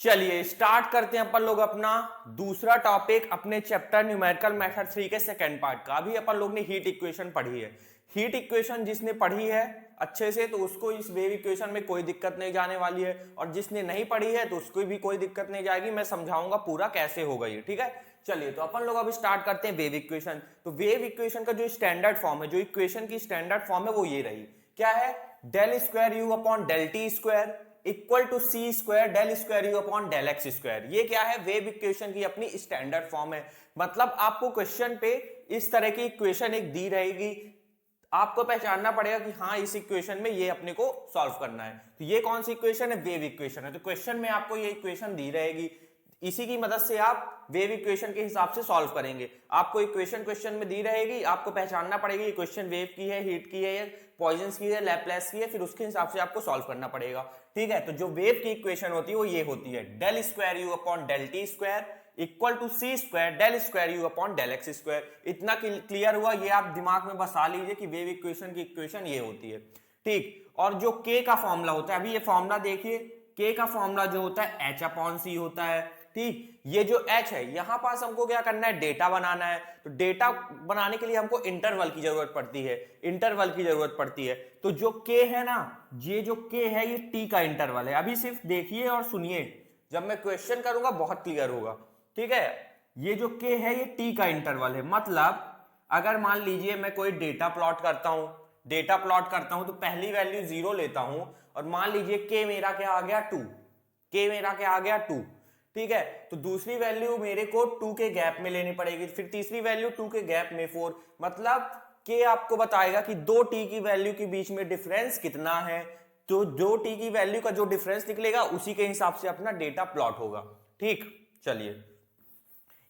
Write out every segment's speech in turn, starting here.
चलिए स्टार्ट करते हैं अपन लोग अपना दूसरा टॉपिक अपने चैप्टर न्यूमेरिकल मेथड 3 के सेकंड पार्ट का। अभी अपन लोग ने हीट इक्वेशन पढ़ी है। हीट इक्वेशन जिसने पढ़ी है अच्छे से तो उसको इस वेव इक्वेशन में कोई दिक्कत नहीं जाने वाली है, और जिसने नहीं पढ़ी है तो उसको भी कोई दिक्कत नहीं जाएगी। मैं समझाऊंगा पूरा कैसे होगा ये, ठीक है। चलिए तो अपन लोग अब स्टार्ट करते हैं वेव इक्वेशन। तो वेव इक्वेशन का जो स्टैंडर्ड फॉर्म है, जो इक्वेशन की स्टैंडर्ड फॉर्म है वो ये रही। क्या है? Del square u upon del T square equal to C square del square u upon del x square. ये क्या है? वेव इक्वेशन की अपनी स्टैंडर्ड फॉर्म है। मतलब आपको क्वेश्चन पे इस तरह की इक्वेशन एक दी रहेगी, आपको पहचानना पड़ेगा कि हाँ इस इक्वेशन में ये अपने को सॉल्व करना है। तो ये कौन सी इक्वेशन है? वेव इक्वेशन है। तो क्वेश्चन में आपको ये इक्वेशन दी रहेगी, इसी की मदद से आप वेव इक्वेशन के हिसाब से सॉल्व करेंगे। आपको इक्वेशन क्वेश्चन में दी रहेगी, आपको पहचानना पड़ेगी इक्वेशन वेव की है, हीट की है, पॉइजन्स की है, लैपलेस की है, फिर उसके हिसाब से आपको सॉल्व करना पड़ेगा, ठीक है। तो जो वेव की इक्वेशन होती है वो ये होती है, del square u upon del T square equal to C square del square u upon del x square. इतना क्लियर हुआ? ये आप दिमाग में बसा लीजिए कि वेव इक्वेशन की इक्वेशन ये होती है, ठीक। और जो के का फॉर्मूला होता है, अभी ये फॉर्मूला देखिए, के का फॉर्मूला जो होता है एच अपॉन सी होता है, ठीक। ये जो h है यहां पास हमको क्या करना है? डेटा बनाना है। तो डेटा बनाने के लिए हमको इंटरवल की जरूरत पड़ती है, इंटरवल की जरूरत पड़ती है। तो जो k है ना, ये जो k है ये t का इंटरवल है। अभी सिर्फ देखिए और सुनिए, जब मैं क्वेश्चन करूंगा बहुत क्लियर होगा, ठीक है। ये जो k है ये t का इंटरवल है। मतलब अगर मान लीजिए मैं कोई डेटा प्लॉट करता हूं, तो पहली वैल्यू 0 लेता हूं, और मान लीजिए k मेरा क्या आ गया 2, k मेरा क्या आ गया 2, ठीक है। तो दूसरी वैल्यू मेरे को 2 के गैप में लेनी पड़ेगी, फिर तीसरी वैल्यू 2 के गैप में 4। मतलब के आपको बताएगा कि दो टी की वैल्यू के बीच में डिफरेंस कितना है। तो जो टी की वैल्यू का जो डिफरेंस निकलेगा उसी के हिसाब से अपना डेटा प्लॉट होगा, ठीक। चलिए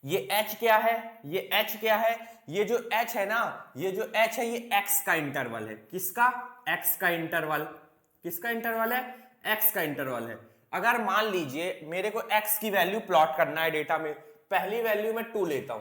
ये h क्या है? ये h क्या है? ये जो h है ना, ये जो h है ये x का इंटरवल है। किसका? x का इंटरवल। किसका इंटरवल है? x का इंटरवल है। अगर मान लीजिए मेरे को x की वैल्यू प्लॉट करना है डेटा में, पहली वैल्यू मैं 2 लेता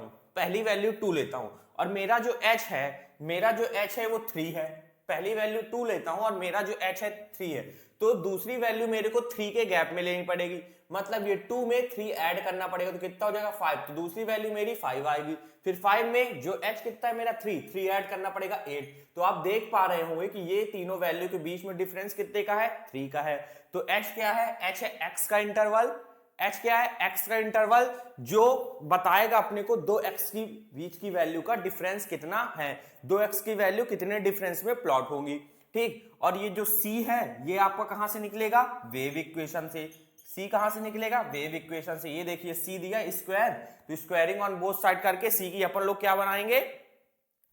हूं, और मेरा जो h है वो 3 है। पहली वैल्यू 2 लेता हूं और मेरा जो h है 3 है, तो दूसरी वैल्यू मेरे को 3 के गैप में लेनी पड़ेगी। मतलब ये 2 में 3 ऐड करना पड़ेगा, तो कितना हो जाएगा 5। तो दूसरी वैल्यू मेरी 5 आएगी। फिर 5 में जो h कितना है मेरा 3 ऐड करना पड़ेगा 8। तो आप देख पा रहे होंगे कि ये तीनों वैल्यू के बीच में डिफरेंस कितने का है? 3 का है। तो h क्या है? h है x का इंटरवल। h क्या है? x का इंटरवल जो बताएगा अपने को 2x की बीच की वैल्यू का डिफरेंस कितना है, 2x की वैल्यू कितने डिफरेंस में प्लॉट होगी, ठीक। और ये जो c है ये आपका कहां से निकलेगा? वेव इक्वेशन से। c कहां से निकलेगा? वेव इक्वेशन से। ये देखिए c दिया स्क्वायर, तो स्क्वायरिंग ऑन बोथ साइड करके c की अपन लोग क्या बनाएंगे?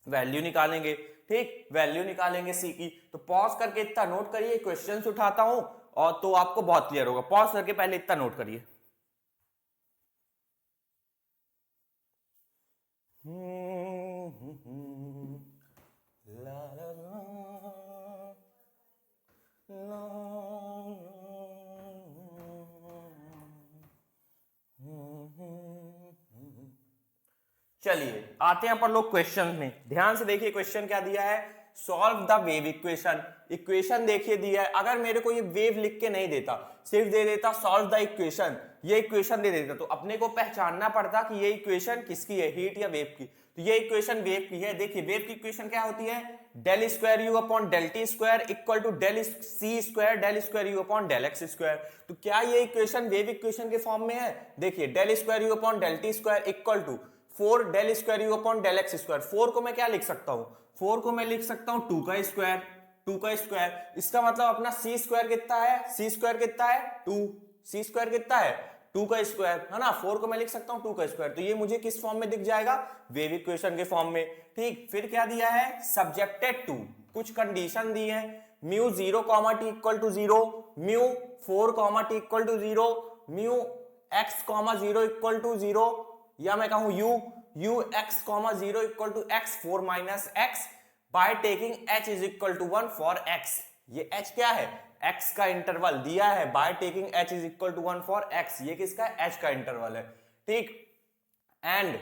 वैल्यू निकालेंगे, ठीक। वैल्यू निकालेंगे c की। तो पॉज करके इतना नोट करिए, क्वेश्चंस उठाता हूं और तो आपको बहुत क्लियर होगा। पॉज करके पहले इतना नोट करिए। ला ला ला चलिए आते हैं अपन लोग क्वेश्चन में। ध्यान से देखिए क्वेश्चन क्या दिया है, solve the wave equation. Equation देखिए दिया है। अगर मेरे को ये वेव लिख के नहीं देता, सिर्फ दे देता सॉल्व द इक्वेशन, ये इक्वेशन दे देता, तो अपने को पहचानना पड़ता कि ये इक्वेशन किसकी है, हीट या वेव की। तो ये इक्वेशन वेव की है। देखिए वेव की इक्वेशन क्या होती है? Del square u upon del T square equal to del c square del square u upon del x square. तो क्या ये इक्वेशन वेव इक्वेशन के फॉर्म में है? देखिए del square u upon del T square equal to 4 del square u upon del x square. 4 को मैं क्या लिख सकता हूं? 4 को मैं लिख सकता हूं 2 का स्क्वायर, 2 का स्क्वायर। इसका मतलब अपना सी स्क्वायर कितना है? सी स्क्वायर कितना है? 2। सी स्क्वायर कितना है? 2 का स्क्वायर, है ना। 4 को मैं लिख सकता हूं 2 का स्क्वायर। तो ये मुझे किस फॉर्म में दिख जाएगा? वेव इक्वेशन के फॉर्म में, ठीक। फिर क्या दिया है? सब्जेक्टेड टू, कुछ कंडीशन दी है। Mu 0 t equal to 0, mu 4 t equal to 0, mu x 0 equal to 0, या मैं कहूं u x 0 equal to x 4 minus x by taking h is equal to 1 for x। ये h क्या है? x का इंटरवल दिया है, by taking h is equal to 1 for x। ये किसका है? h का इंटरवल है, ठीक। एंड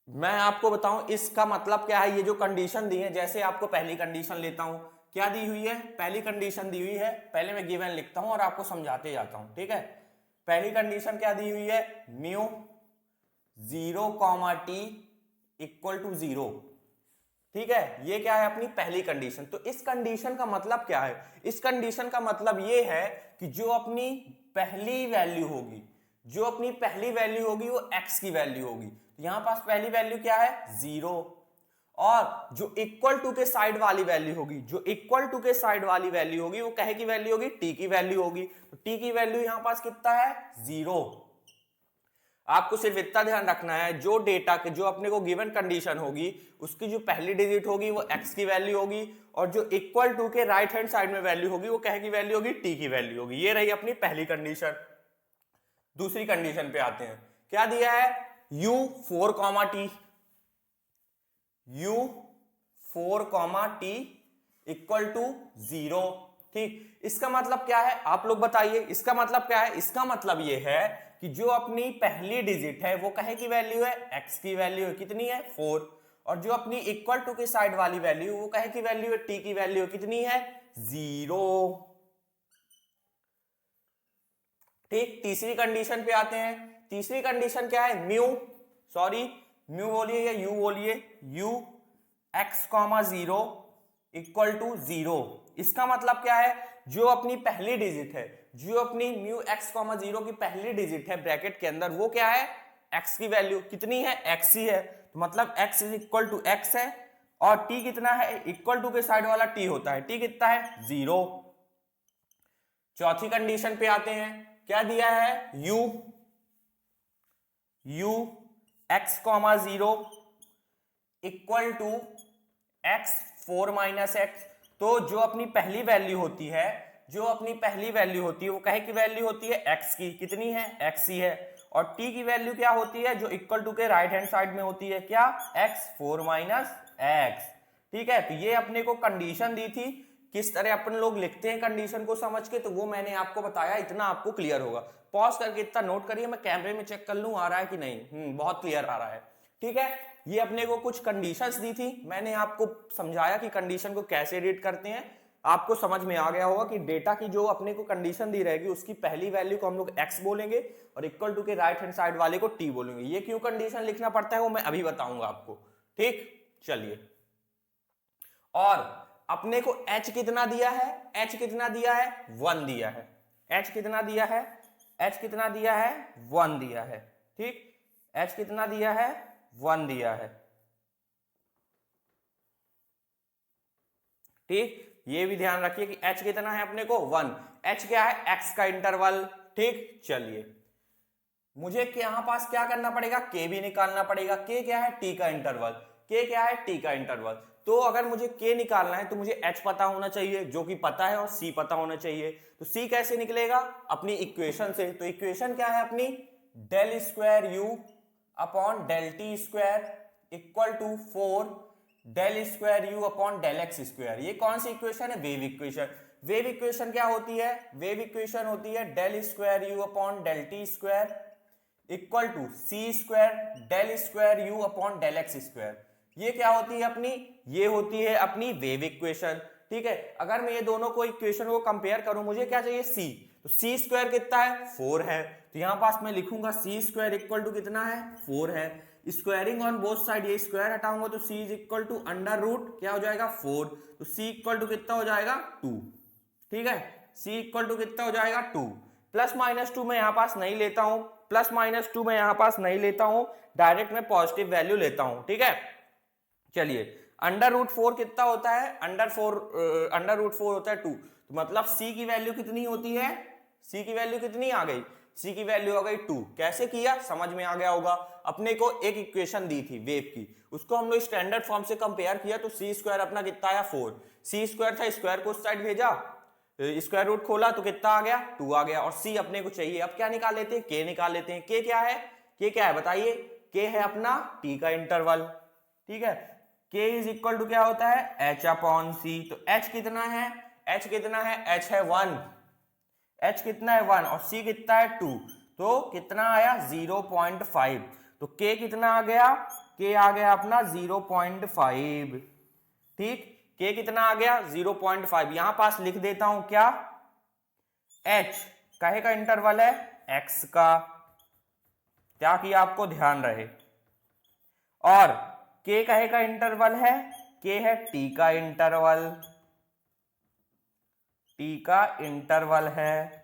मैं आपको बताऊं इसका मतलब क्या है। ये जो कंडीशन दी है, जैसे आपको पहली कंडीशन लेता हूं, क्या दी हुई है? पहली कंडीशन दी हुई है, पहले मैं गिवन लिखता हूं और आपको समझाते जाता हूं, ठीक है। पहली कंडीशन क्या दी हुई है, म्यू 0, t इक्वल टू 0। ठीक है, ये क्या है अपनी पहली कंडीशन। तो इस कंडीशन का मतलब क्या है, इस कंडीशन का मतलब ये है कि जो अपनी पहली वैल्यू होगी, जो अपनी पहली वैल्यू होगी वो x की वैल्यू होगी। तो यहां पास पहली वैल्यू क्या है, 0, और जो इक्वल टू के साइड वाली वैल्यू होगी, जो इक्वल टू के साइड वाली वैल्यू होगी वो कहे की वैल्यू होगी, t की वैल्यू होगी। तो t की वैल्यू यहां पास कितना है, 0। आपको सिर्फ इतना ध्यान रखना है, जो डेटा के जो अपने को गिवन कंडीशन होगी उसकी जो पहली डिजिट होगी वो x की वैल्यू होगी, और जो इक्वल टू के राइट हैंड साइड में वैल्यू होगी वो कहे की वैल्यू होगी, t की वैल्यू होगी। ये रही अपनी पहली कंडीशन। दूसरी कंडीशन पे आते हैं, क्या दिया है, u4, t इक्वल टू 0। ठीक, इसका मतलब क्या है, आप लोग बताइए, इसका मतलब क्या है, इसका मतलब ये है कि जो अपनी पहली डिजिट है वो कहे की वैल्यू है, x की वैल्यू है कितनी है, 4, और जो अपनी इक्वल टू के साइड वाली वैल्यू वो कहे की वैल्यू है, t की वैल्यू कितनी है, 0। ठीक, तीसरी कंडीशन पे आते हैं। तीसरी कंडीशन क्या है, म्यू बोलिए या यू बोलिए, u x, 0 इक्वल टू 0। इसका मतलब क्या है, जो अपनी पहली डिजिट है, जो अपनी म्यू x, 0 की पहली डिजिट है ब्रैकेट के अंदर, वो क्या है, x की वैल्यू कितनी है, x ही है। तो मतलब x is equal to x है, और t कितना है, इक्वल टू के साइड वाला t होता है, t कितना है, 0। चौथी कंडीशन पे आते हैं, क्या दिया है, u x, 0 equal to x 4 - x। तो जो अपनी पहली वैल्यू होती है, जो अपनी पहली वैल्यू होती है वो कहे की वैल्यू होती है, x की, कितनी है, x ही है, और t की वैल्यू क्या होती है, जो इक्वल टू के राइट हैंड साइड में होती है, क्या, x 4 - x। ठीक है, तो ये अपने को कंडीशन दी थी, किस तरह अपन लोग लिखते हैं कंडीशन को समझ के, तो वो मैंने आपको बताया, इतना आपको क्लियर होगा। पॉज करके इतना नोट करिए, मैं कैमरे में चेक कर लूं आ रहा है कि नहीं, बहुत क्लियर आ रहा है। ठीक है, ये अपने को कुछ कंडीशंस दी थी, मैंने आपको समझाया कि कंडीशन को कैसे रीड करते हैं। आपको समझ में आ गया होगा कि डेटा की जो अपने को कंडीशन दी रहेगी उसकी पहली वैल्यू को हम लोग x बोलेंगे और इक्वल टू के राइट हैंड साइड वाले को t बोलेंगे। ये क्यों कंडीशन लिखना पड़ता है वो मैं अभी बताऊंगा आपको। ठीक, चलिए, और अपने को h कितना दिया है, h कितना दिया है, 1 दिया है। h कितना दिया है, h कितना दिया है, 1 दिया है। ठीक, h कितना दिया है, 1 दिया है। ठीक, ये भी ध्यान रखिए कि h कितना है अपने को, 1। h क्या है, x का इंटरवल। ठीक, चलिए, मुझे यहां पास क्या करना पड़ेगा, k भी निकालना पड़ेगा। k क्या है, t का इंटरवल। k क्या है, t का इंटरवल। तो अगर मुझे k निकालना है तो मुझे h पता होना चाहिए, जो कि पता है, और c पता होना चाहिए। तो c कैसे निकलेगा, अपनी इक्वेशन से। तो इक्वेशन क्या है अपनी, del square u upon del T square equal to 4 del square u upon del x square. ये कौन सी इक्वेशन है, वेव इक्वेशन। वेव इक्वेशन क्या होती है, वेव इक्वेशन होती है del square u upon del T square equal to C square del square u upon del x square. ये क्या होती है अपनी, ये होती है अपनी वेव इक्वेशन। ठीक है, अगर मैं ये दोनों को इक्वेशन को कंपेयर करूं, मुझे क्या चाहिए, c। तो सी स्क्वायर कितना है, 4 है। तो यहां पास मैं लिखूंगा सी स्क्वायर इक्वल टू कितना है, 4 है। स्क्वायरिंग ऑन बोथ साइड, ये स्क्वायर हटाऊंगा तो c is equal to under root क्या हो जाएगा, 4। तो c इक्वल टू कितना हो जाएगा, 2। ठीक है, c इक्वल टू कितना हो जाएगा, 2। प्लस माइनस 2 मैं यहां पास नहीं लेता हूं, प्लस माइनस 2 मैं यहां पास नहीं लेता हूं, डायरेक्ट मैं पॉजिटिव वैल्यू लेता हूं। ठीक है, चलिए, अंडर रूट 4 कितना होता है, अंडर रूट 4 होता है 2। तो मतलब c की वैल्यू कितनी होती है, c की वैल्यू कितनी आ गई, c की वैल्यू आ गई 2। कैसे किया, समझ में आ गया होगा। अपने को एक इक्वेशन दी थी वेव की, उसको हम लोग स्टैंडर्ड फॉर्म से कंपेयर किया तो सी स्क्वायर अपना कितना आया, 4। सी स्क्वायर था, स्क्वायर को उस साइड भेजा, स्क्वायर रूट खोला तो कितना आ गया, 2 आ गया। और c अपने को चाहिए, अब क्या निकाल लेते हैं, k निकाल लेते हैं। k क्या है, k क्या है बताइए, k है अपना t का इंटरवल। ठीक है, k इज इक्वल टू क्या होता है, h अपॉन c। तो h कितना है, h कितना है, h है 1, h कितना है 1, और c कितना है 2। तो कितना आया, 0.5। तो k कितना आ गया, k आ गया अपना 0.5। ठीक, k कितना आ गया, 0.5। यहां पास लिख देता हूं क्या, h काहे का इंटरवल है, x का, क्या किया आपको ध्यान रहे, और k कहे का इंटरवल है, k है t का इंटरवल, t का इंटरवल है,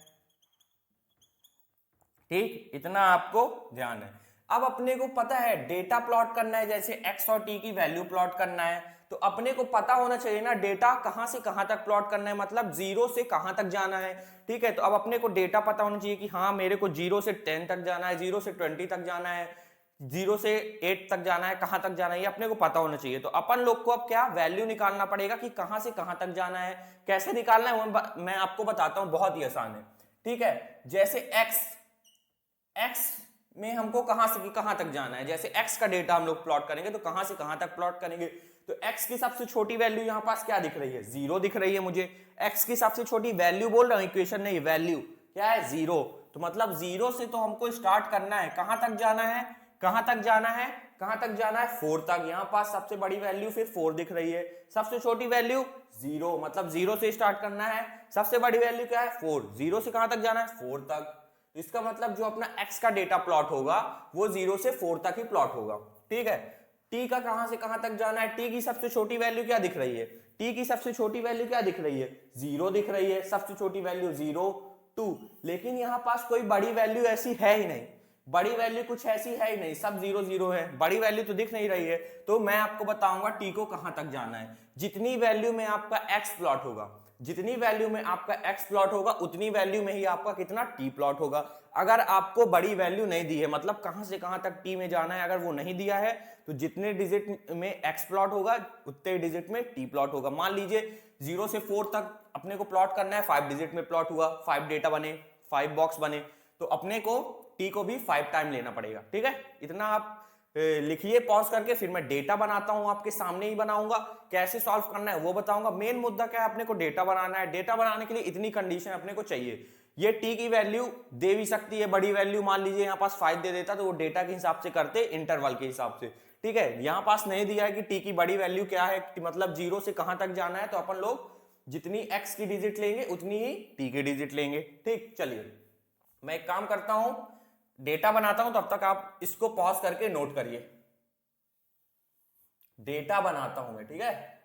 ठीक, इतना आपको ध्यान है। अब अपने को पता है डेटा प्लॉट करना है, जैसे x और t की वैल्यू प्लॉट करना है, तो अपने को पता होना चाहिए ना डेटा कहां से कहां तक प्लॉट करना है, मतलब 0 से कहां तक जाना है, ठीक है। तो अब अपने को डेटा पता होना चाहिए कि हाँ मेरे को 0 से 10 तक जाना है, 0 से 20 तक जाना है, 0 से 8 तक जाना है, कहां तक जाना है ये अपने को पता होना चाहिए। तो अपन लोग को अब क्या वैल्यू निकालना पड़ेगा कि कहां से कहां तक जाना है, कैसे निकालना है वो मैं आपको बताता हूं, बहुत ही आसान है, ठीक है। जैसे x में हमको कहां से कहां तक जाना है, जैसे x का डेटा हम लोग प्लॉट करेंगे तो कहां से कहां तक प्लॉट करेंगे, तो x की सबसे छोटी वैल्यू यहां पास क्या दिख रही है, 0 दिख रही है मुझे, x की सबसे छोटी वैल्यू बोल रहा हूं, इक्वेशन नहीं वैल्यू क्या है 0, तो मतलब 0 से तो हमको स्टार्ट करना है, कहां तक जाना है, कहां तक जाना है, कहां तक जाना है 4 तक, यहां पास सबसे बड़ी वैल्यू फिर 4 दिख रही है, सबसे छोटी वैल्यू 0, मतलब 0 से स्टार्ट करना है, सबसे बड़ी वैल्यू क्या है 4, 0 से कहां तक जाना है 4 तक, इसका मतलब जो अपना x का डेटा प्लॉट होगा वो 0 से 4 तक ही प्लॉट होगा, ठीक है। t का कहां से कहां तक जाना है, t की सबसे छोटी वैल्यू क्या दिख रही है, t की सबसे छोटी वैल्यू क्या दिख रही है 0 दिख रही है, सबसे छोटी वैल्यू 0 2, लेकिन यहां पास कोई बड़ी वैल्यू ऐसी है ही नहीं, बड़ी वैल्यू कुछ ऐसी है ही नहीं, सब 0 0 है, बड़ी वैल्यू तो दिख नहीं रही है। तो मैं आपको बताऊंगा t को कहां तक जाना है, जितनी वैल्यू में आपका x प्लॉट होगा, जितनी वैल्यू में आपका x प्लॉट होगा उतनी वैल्यू में ही आपका कितना t प्लॉट होगा। अगर आपको बड़ी वैल्यू नहीं दी है, मतलब कहां से कहां तक t में जाना है, अगर वो नहीं दिया है तो जितने डिजिट में x प्लॉट होगा उतने डिजिट में t प्लॉट होगा। मान लीजिए 0 से 4 तक अपने को प्लॉट करना है, 5 डिजिट में प्लॉट हुआ, 5 डेटा बने, 5 बॉक्स बने, तो अपने को t को भी 5 टाइम लेना पड़ेगा, ठीक है। इतना आप लिखिए पॉज करके, फिर मैं डेटा बनाता हूं, आपके सामने ही बनाऊंगा, कैसे सॉल्व करना है वो बताऊंगा। मेन मुद्दा क्या है, अपने को डेटा बनाना है, डेटा बनाने के लिए इतनी कंडीशन अपने को चाहिए, ये t की वैल्यू दे भी सकती है, बड़ी वैल्यू मान लीजिए यहाँ पास 5 दे देता तो वो डेटा के हिसाब से करते, इंटरवल के हिसाब से, ठीक है। यहाँ पास नहीं दिया है कि t की बड़ी वैल्यू क्या है, मतलब 0 से कहां तक जाना है, तो अपन लोग जितनी x की डिजिट लेंगे उतनी ही t की डिजिट लेंगे, ठीक। चलिए मैं एक काम करता हूं, डेटा बनाता हूं, तब तक आप इसको पॉज करके नोट करिए, डेटा बनाता हूं मैं, ठीक है।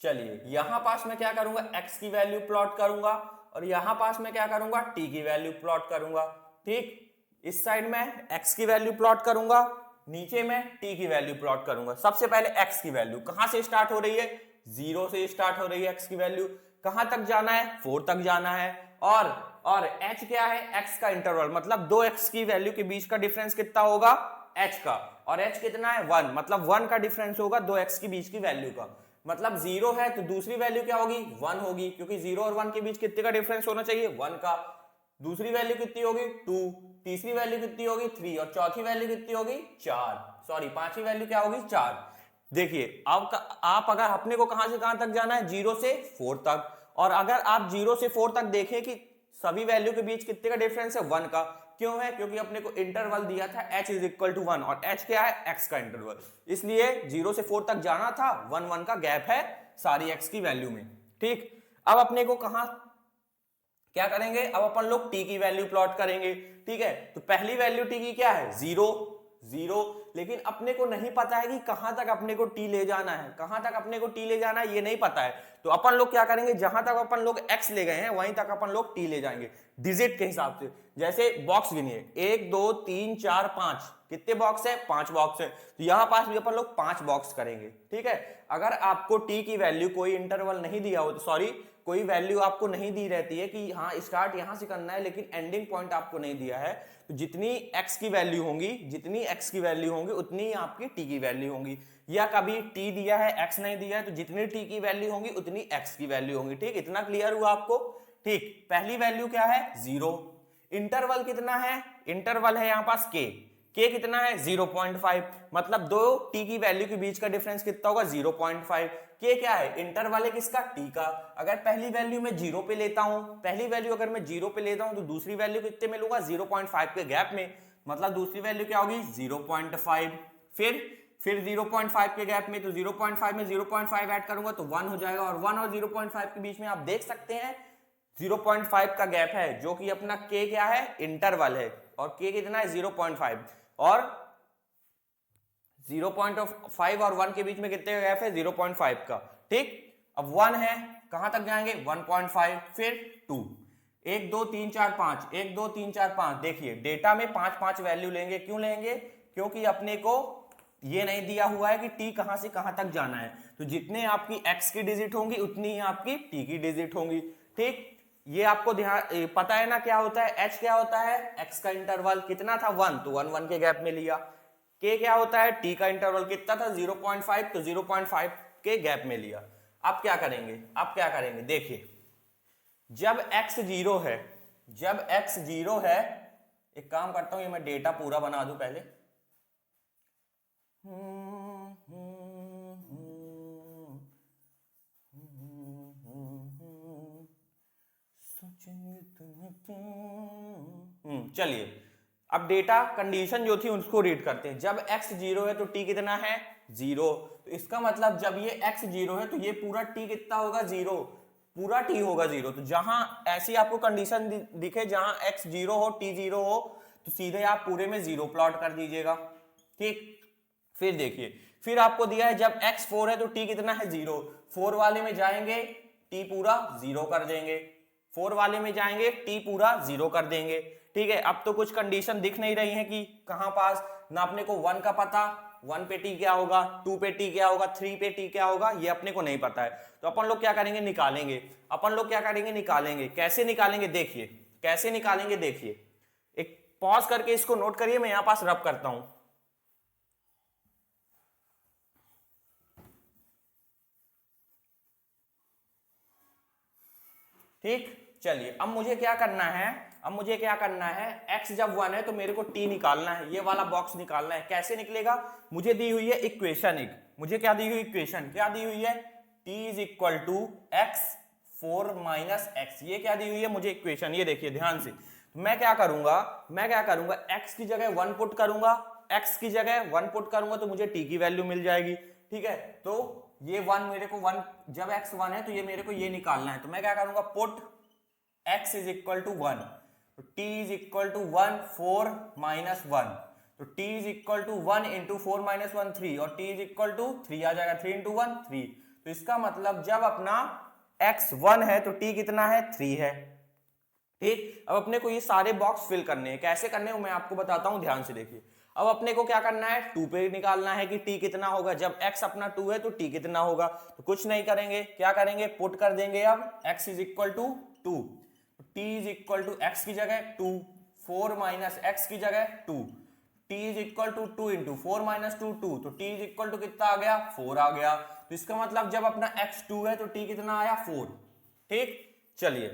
चलिए यहां पास मैं क्या करूंगा, x की वैल्यू प्लॉट करूंगा, और यहां पास मैं क्या करूंगा, t की वैल्यू प्लॉट करूंगा, ठीक। इस साइड में x की वैल्यू प्लॉट करूंगा, नीचे में t की वैल्यू प्लॉट करूंगा। सबसे पहले x की वैल्यू कहां से स्टार्ट हो रही है, 0 से स्टार्ट हो रही है x की वैल्यू, कहां तक जाना है 4 तक जाना है, और h क्या है, x का इंटरवल, मतलब दो x की वैल्यू के बीच का डिफरेंस कितना होगा h का, और h कितना है 1, मतलब 1 का डिफरेंस होगा दो x के बीच की वैल्यू का, मतलब 0 है तो दूसरी वैल्यू क्या होगी 1 होगी, क्योंकि 0 और 1 के बीच कितने का डिफरेंस होना चाहिए 1 का, दूसरी वैल्यू कितनी होगी 2, तीसरी वैल्यू कितनी होगी 3, और चौथी वैल्यू कितनी होगी 4, सॉरी पांचवी वैल्यू क्या होगी 4। देखिए आप अगर अपने को कहां से कहां तक जाना है 0 से 4 तक, और अगर आप 0 से 4 तक देखें कि सभी वैल्यू के बीच कितने का डिफरेंस है 1 का, क्यों है, क्योंकि अपने को इंटरवल दिया था h इज इक्वल टू 1, और h क्या है x का इंटरवल, इसलिए 0 से 4 तक जाना था, 1 1 का गैप है सारी x की वैल्यू में, ठीक। अब अपने को कहां क्या करेंगे, अब अपन लोग t की वैल्यू प्लॉट करेंगे, ठीक है। तो पहली वैल्यू t की क्या है 0 0, लेकिन अपने को नहीं पता है कि कहां तक अपने को t ले जाना है, कहां तक अपने को t ले जाना है ये नहीं पता है, तो अपन लोग क्या करेंगे, जहां तक अपन लोग x ले गए हैं वहीं तक अपन लोग t ले जाएंगे डिजिट के हिसाब से। जैसे बॉक्स गिनिए 1 2 3 4 5, कितने बॉक्स है 5 बॉक्स है, तो यहां पास भी अपन लोग 5 बॉक्स करेंगे, ठीक है। अगर आपको t की वैल्यू कोई इंटरवल नहीं दिया हो, सॉरी कोई वैल्यू आपको नहीं दी रहती है कि हाँ स्टार्ट यहां से करना है, लेकिन एंडिंग पॉइंट आपको नहीं दिया है, तो जितनी x की वैल्यू होंगी, जितनी x की वैल्यू होंगी उतनी ही आपकी t की वैल्यू होंगी, या कभी t दिया है x नहीं दिया है तो जितनी t की वैल्यू होंगी उतनी x की वैल्यू होंगी, ठीक। इतना क्लियर हुआ आपको, ठीक। पहली वैल्यू क्या है 0, इंटरवल कितना है, इंटरवल है यहां पास k कितना है 0.5, मतलब दो t की वैल्यू के बीच का डिफरेंस कितना होगा 0.5, k क्या है इंटरवल है किसका t का। अगर पहली वैल्यू मैं 0 पे लेता हूं, पहली वैल्यू अगर मैं 0 पे लेता हूं तो दूसरी वैल्यू कितने में लूंगा 0.5 के गैप में, मतलब दूसरी वैल्यू क्या होगी 0.5, फिर 0.5 के गैप में, तो 0.5 में 0.5 ऐड करूंगा तो 1 हो जाएगा, और 1 और 0.5 के बीच में आप देख सकते हैं 0.5 का गैप है, जो कि अपना k क्या है, इंटरवल है, और k कितना है 0.5, और 0.5 और 1 के बीच में कितने का गैप है, 0.5 का। ठीक, अब 1 है, कहां तक जाएंगे, 1.5, फिर 2, 1 2 3 4 5, 1 2 3 4 5। देखिए डेटा में 5 5 वैल्यू लेंगे, क्यों लेंगे, क्योंकि अपने को ये नहीं दिया हुआ है कि t कहां से कहां तक जाना है, तो जितने आपकी x की डिजिट होंगी उतनी ही आपकी t की डिजिट होंगी। ठीक, ये आपको ध्यान पता है ना क्या होता है, h क्या होता है, x का इंटरवल कितना था 1, तो 1 1 के गैप में लिया। k क्या होता है, t का इंटरवल कितना था 0.5, तो 0.5 के गैप में लिया। अब क्या करेंगे, अब क्या करेंगे, देखिए जब x 0 है, जब x 0 है, एक काम करता हूं, ये मैं डेटा पूरा बना दूं पहले। चलिए अब डेटा कंडीशन जो थी उसको रीड करते हैं। जब x 0 है तो t कितना है 0, तो इसका मतलब जब ये x 0 है तो ये पूरा t कितना होगा 0, पूरा t होगा 0। तो जहां ऐसी आपको कंडीशन दिखे जहां x 0 हो t 0 हो, तो सीधे आप पूरे में 0 प्लॉट कर दीजिएगा। ठीक, फिर देखिए, फिर आपको दिया है जब x 4 है तो t कितना है 0, 4 वाले में जाएंगे t पूरा 0 कर देंगे, 4 वाले में जाएंगे t पूरा 0 कर देंगे। ठीक है, अब तो कुछ कंडीशन दिख नहीं रही है कि कहां पास, ना अपने को 1 का पता, 1 पे t क्या होगा, 2 पे t क्या होगा, 3 पे t क्या होगा, ये अपने को नहीं पता है। तो अपन लोग क्या करेंगे, निकालेंगे, अपन लोग क्या करेंगे, निकालेंगे। कैसे निकालेंगे, देखिए कैसे निकालेंगे, देखिए एक पॉज करके इसको नोट करिए, मैं यहां पास रब करता हूं। ठीक, चलिए अब मुझे क्या करना है, अब मुझे क्या करना है, x जब 1 है तो मेरे को t निकालना है, ये वाला बॉक्स निकालना है। कैसे निकलेगा, मुझे दी हुई है इक्वेशन, एक मुझे क्या दी हुई इक्वेशन, क्या दी हुई है, t is equal to x 4 minus x, ये क्या दी हुई है मुझे इक्वेशन, ये देखिए ध्यान से। मैं क्या करूंगा, मैं क्या करूंगा, x की जगह 1 पुट करूंगा, x की जगह 1 पुट करूंगा तो मुझे t की वैल्यू मिल जाएगी। ठीक है, तो ये 1 मेरे को 1, जब x 1 है तो ये मेरे को ये निकालना है, तो मैं क्या करूंगा, put x is equal to 1, तो t is equal to 1 4 minus 1, तो t is equal to 1 into 4 minus 1 3, और t इज इक्वल टू 3 आ जाएगा, 3 इंटू 1 3। तो इसका मतलब जब अपना x 1 है तो t कितना है 3 है। ठीक, अब अपने को ये सारे बॉक्स फिल करने हैं, कैसे करने हैं मैं आपको बताता हूं, ध्यान से देखिए। अब अपने को क्या करना है, 2 पे निकालना है कि t कितना होगा, जब x अपना 2 है तो t कितना होगा, तो कुछ नहीं करेंगे, क्या करेंगे, पुट कर देंगे। अब x is equal to 2, t is equal to x की जगह 2, 4 माइनस x की जगह 2, t is equal to 2 into 4 minus 2 2, तो t इज इक्वल टू कितना आ गया 4 आ गया। तो इसका मतलब जब अपना x 2 है तो t कितना आया 4। ठीक, चलिए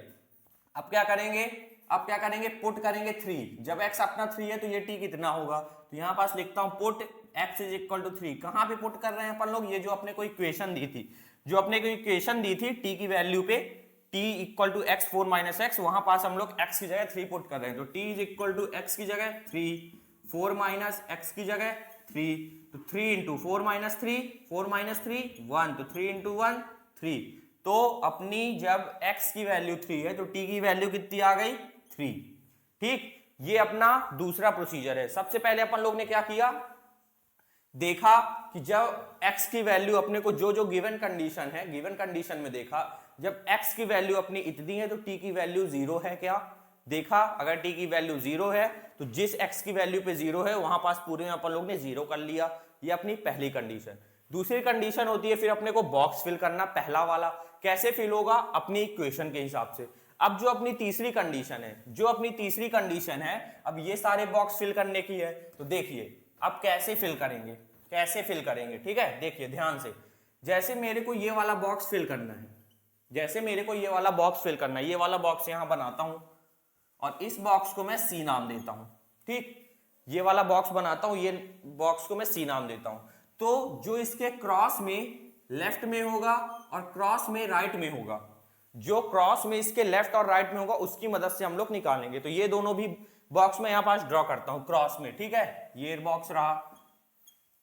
अब क्या करेंगे, अब क्या करेंगे, पुट करेंगे 3, जब x अपना 3 है तो ये t कितना होगा, तो यहां पास लिखता हूं put x is equal to 3। कहां पे पुट कर रहे हैं अपन लोग, ये जो अपने को इक्वेशन दी थी, जो अपने को इक्वेशन दी थी t की वैल्यू पे, t equal to x 4 minus x, वहां पास हम लोग x की जगह 3 पुट कर रहे हैं, तो t is equal to x की जगह 3, 4 माइनस x की जगह 3, तो 3 इंटू 4 माइनस 3, 4 माइनस 3 1, तो 3 इंटू 1 3। तो अपनी जब x की वैल्यू 3 है तो t की वैल्यू कितनी आ गई 3। ठीक, ये अपना दूसरा प्रोसीजर है। सबसे पहले अपन लोग ने क्या किया, देखा कि जब x की वैल्यू अपने को जो जो गिवन कंडीशन है, गिवन कंडीशन में देखा जब x की वैल्यू अपनी इतनी है तो t की वैल्यू 0 है क्या, देखा अगर t की वैल्यू 0 है तो जिस x की वैल्यू पे 0 है वहां पास पूरे में अपन लोग ने 0 कर लिया, ये अपनी पहली कंडीशन। दूसरी कंडीशन होती है फिर अपने को बॉक्स फिल करना, पहला वाला कैसे फिल होगा, अपनी इक्वेशन के हिसाब से। अब जो अपनी तीसरी कंडीशन है, जो अपनी तीसरी कंडीशन है, अब ये सारे बॉक्स फिल करने की है, तो देखिए अब कैसे फिल करेंगे, कैसे फिल करेंगे। ठीक है, देखिए ध्यान से, जैसे मेरे को ये वाला बॉक्स फिल करना है, जैसे मेरे को ये वाला बॉक्स फिल करना है, ये वाला बॉक्स यहां बनाता हूं और इस बॉक्स को मैं सी नाम देता हूं। ठीक, ये वाला बॉक्स बनाता हूं, ये बॉक्स को मैं सी नाम देता हूं। तो जो इसके क्रॉस में लेफ्ट में होगा और क्रॉस में राइट में होगा, जो क्रॉस में इसके लेफ्ट और राइट में होगा उसकी मदद से हम लोग निकालेंगे। तो ये दोनों भी बॉक्स में यहां पास ड्रॉ करता हूं क्रॉस में। ठीक है, ये बॉक्स रहा,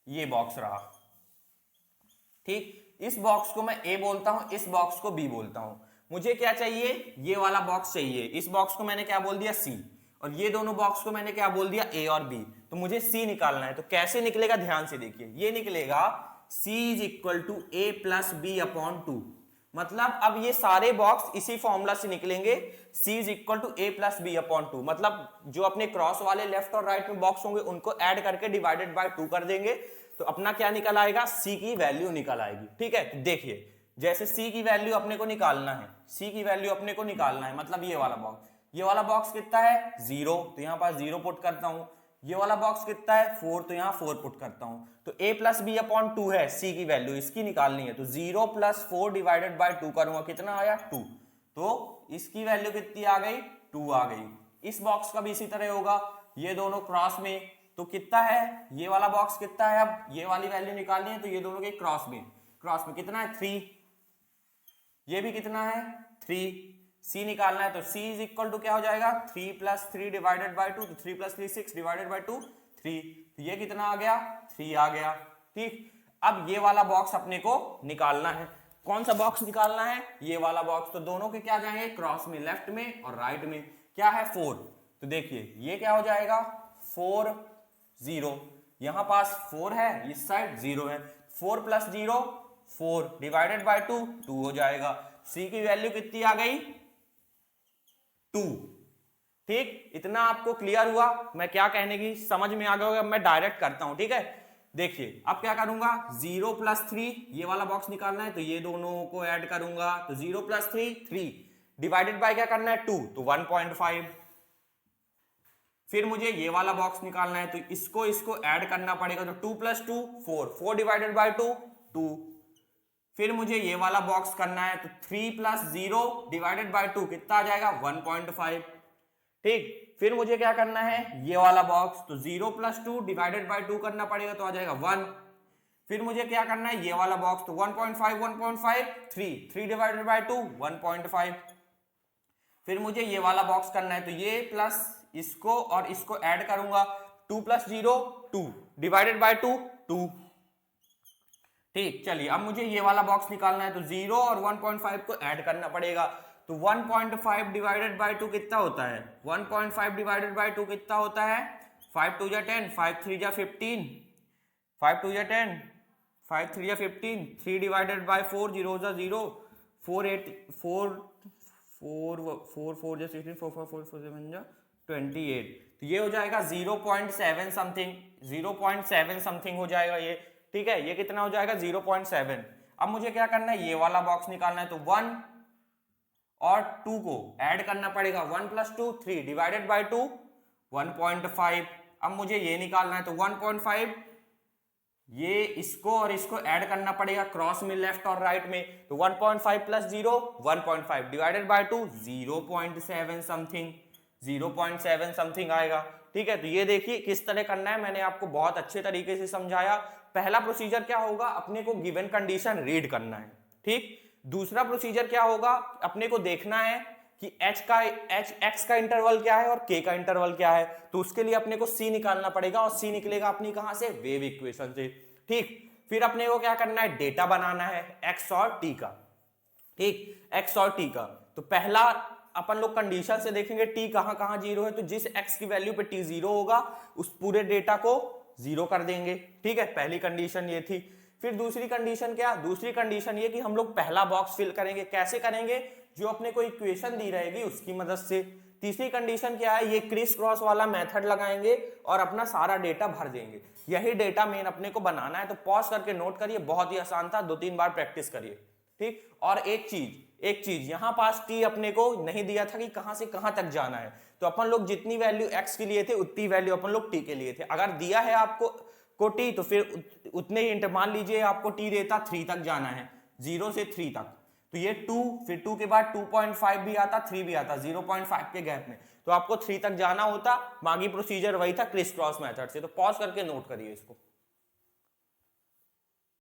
ये बॉक्स रहा, ठीक। इस बॉक्स को मैं ए बोलता हूं, इस बॉक्स को बी बोलता हूं। मुझे क्या चाहिए, ये वाला बॉक्स चाहिए। इस बॉक्स को मैंने क्या बोल दिया, सी, और ये दोनों बॉक्स को मैंने क्या बोल दिया, ए और बी। तो मुझे सी निकालना है। तो कैसे निकलेगा, ध्यान से देखिए। ये निकलेगा C is equal to A plus B upon two. मतलब अब ये सारे बॉक्स इसी फॉर्मूला से निकलेंगे, C is equal to A plus B upon two. मतलब जो अपने क्रॉस वाले लेफ्ट और राइट में बॉक्स होंगे उनको ऐड करके डिवाइडेड बाय 2 कर देंगे, तो अपना क्या निकल आएगा, C की वैल्यू निकल आएगी। ठीक है, तो देखिए जैसे C की वैल्यू अपने को निकालना है, C की वैल्यू अपने को निकालना है, मतलब ये वाला बॉक्स, ये वाला बॉक्स कितना है 0, तो यहां पास 0 पुट करता हूं। ये वाला बॉक्स कितना है 4, तो यहां 4 पुट करता हूं। तो a प्लस बी अपॉन 2 है C की वैल्यू, इसकी निकालनी है। तो 0 प्लस 4 डिवाइडेड बाय 2 करूंगा, कितना आया 2। तो इसकी वैल्यू कितनी आ गई, 2 आ गई। इस बॉक्स का भी इसी तरह होगा, ये दोनों क्रॉस में, तो कितना है ये वाला बॉक्स कितना है, अब ये वाली वैल्यू निकालनी है, तो ये दोनों के क्रॉस में कितना है 3, ये भी कितना है 3, C निकालना है। तो C इज इक्वल टू क्या हो जाएगा, 3 प्लस 3 डिवाइडेड बाय 2, तो 3 प्लस 3 6 डिवाइडेड बाय 2 3, तो ये कितना आ गया 3 आ गया। ठीक, अब ये वाला बॉक्स अपने को निकालना है। कौन सा बॉक्स निकालना है, ये वाला बॉक्स। तो दोनों के क्या जाएंगे क्रॉस में, लेफ्ट में और राइट में, क्या है 4। तो देखिए ये क्या हो जाएगा 4 0, यहां पास 4 है, इस साइड 0 है, 4 प्लस 0 4 डिवाइडेड बाय 2 2 हो जाएगा। C की वैल्यू कितनी आ गई 2। ठीक, इतना आपको क्लियर हुआ, मैं क्या कहने की समझ में आ गया होगा। मैं डायरेक्ट करता हूं, ठीक है। देखिए अब क्या करूंगा, 0 प्लस 3 ये वाला बॉक्स निकालना है, तो ये दोनों को ऐड करूंगा। तो 0 प्लस 3 3 डिवाइडेड बाय क्या करना है 2, तो 1.5। फिर मुझे ये वाला बॉक्स निकालना है, तो इसको ऐड करना पड़ेगा। तो 2 प्लस 2 4 4 डिवाइडेड बाय 2 2। फिर मुझे ये वाला बॉक्स करना है, तो 3 प्लस 0 डिवाइडेड बाय 2 कितना आ जाएगा 1.5। ठीक, फिर मुझे क्या करना है ये वाला बॉक्स, तो 0 प्लस 2 डिवाइडेड बाय 2 करना पड़ेगा, तो आ जाएगा 1। फिर मुझे क्या करना है ये वाला बॉक्स, तो 1.5 1.5 3 डिवाइडेड बाय 2 1.5। फिर मुझे ये वाला बॉक्स करना है, तो ये प्लस इसको और इसको ऐड करूंगा, 2 प्लस 0 2 डिवाइडेड बाय 2 2। ठीक, चलिए अब मुझे ये वाला बॉक्स निकालना है, तो 0 और 1.5 को ऐड करना पड़ेगा। तो 1.5 डिवाइडेड बाय 2 कितना होता है, 1.5 डिवाइडेड बाय 2 कितना होता है, 5 2 जा 10 5 3 जा 15, 5 2 जा 10 5 3 जा 15, 3 डिवाइडेड बाय 4 0 जा 0, 4 8 4 4 4 4 जा 16 4 4 4 4 7 जा 28। तो ये हो जाएगा 0.7 समथिंग, 0.7 समथिंग हो जाएगा ये। ठीक है, ये कितना हो जाएगा 0.7। अब मुझे क्या करना है ये वाला बॉक्स निकालना है, तो 1 और 2 को ऐड करना पड़ेगा, 1 प्लस 2 3 डिवाइडेड बाय 2 1.5। अब मुझे ये निकालना है, तो 1.5 ये इसको और इसको ऐड करना पड़ेगा क्रॉस में, लेफ्ट और राइट में। तो 1.5 plus 0 1.5 divided by 2 0.7 something, 0.7 something आएगा। ठीक है, तो ये देखिए किस तरह करना है, मैंने आपको बहुत अच्छे तरीके से समझाया। पहला प्रोसीजर क्या होगा, अपने को गिवन कंडीशन रीड करना है। ठीक, दूसरा प्रोसीजर क्या होगा, अपने को देखना है कि x का इंटरवल क्या है और k का इंटरवल क्या है। तो उसके लिए अपने को c निकालना पड़ेगा, और c निकलेगा अपनी कहां से, वेव इक्वेशन से। ठीक, फिर अपने को क्या करना है, डेटा बनाना है x और t का। ठीक, x और t का। तो पहला अपन लोग कंडीशन से देखेंगे t कहां कहां 0 है, तो जिस x की वैल्यू पे t 0 होगा उस पूरे डेटा को 0 कर देंगे। ठीक है, पहली कंडीशन ये थी। फिर दूसरी कंडीशन क्या, दूसरी कंडीशन ये कि हम लोग पहला बॉक्स फिल करेंगे। कैसे करेंगे, जो अपने को इक्वेशन दी रहेगी उसकी मदद से। तीसरी कंडीशन क्या है, ये क्रिस क्रॉस वाला मेथड लगाएंगे और अपना सारा डेटा भर देंगे। यही डेटा मेन अपने को बनाना है। तो पॉज करके नोट करिए, बहुत ही आसान था, 2-3 बार प्रैक्टिस करिए। ठीक, और एक चीज यहां पास t अपने को नहीं दिया था कि कहां से कहां तक जाना है, तो अपन लोग जितनी वैल्यू x के लिए थे उतनी वैल्यू अपन लोग t के लिए थे। अगर दिया है आपको t, तो फिर उतने ही, मान लीजिए आपको t देता 3 तक जाना है, 0 से 3 तक, तो ये 2, फिर 2 के बाद 2.5 भी आता, 3 भी आता, 0.5 के गैप में, तो आपको 3 तक जाना होता। बाकी प्रोसीजर वही था क्रिस क्रॉस मेथड से। तो पॉज करके नोट करिए इसको।